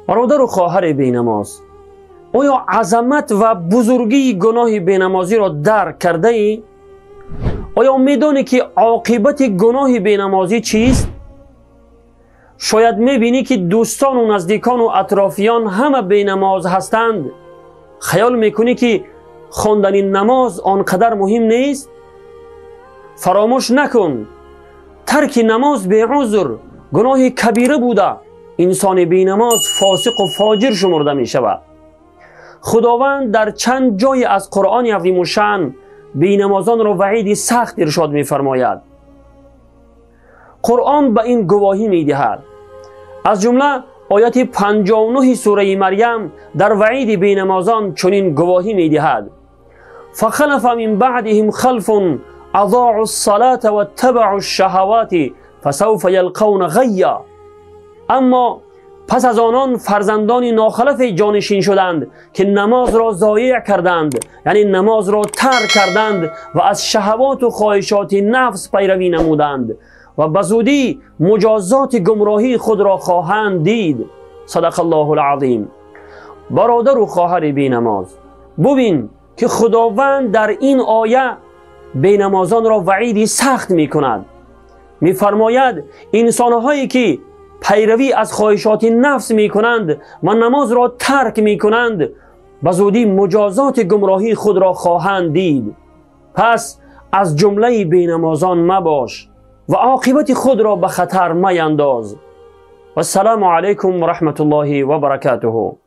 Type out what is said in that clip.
برادر و خواهر بینماز، آیا عظمت و بزرگی گناه بینمازی را درک کرده ای؟ آیا میدانی که عاقبت گناه بینمازی چیست؟ شاید میبینی که دوستان و نزدیکان و اطرافیان همه بینماز هستند. خیال میکنی که خواندن نماز آنقدر مهم نیست؟ فراموش نکن، ترک نماز به عذر گناه کبیره بوده انسان بینماز فاسق و فاجر شمرده می شود. خداوند در چند جای از قرآن عظیم الشأن بینمازان را وعید سخت ارشاد می فرماید. قرآن به این گواهی می دهد. از جمله آیت 59 سوره مریم در وعید بینمازان چنین گواهی می دهد: فخلف من بعدهم خلف اضاعوا الصلاة واتبعوا الشهوات فسوف یلقون غیا. اما پس از آنان فرزندان ناخلف جانشین شدند که نماز را ضایع کردند، یعنی نماز را ترک کردند و از شهوات و خواهشات نفس پیروی نمودند و بزودی مجازات گمراهی خود را خواهند دید. صدق الله العظیم. برادر و خواهر بینماز، ببین که خداوند در این آیه بینمازان را وعیدی سخت می کند. می فرماید انسانهایی که پیروی از خواهشات نفس می کنند و نماز را ترک می کنند بزودی مجازات گمراهی خود را خواهند دید. پس از جمله بینمازان مباش و عاقبت خود را به خطر مینداز. و السلام علیکم و رحمت الله و برکاته.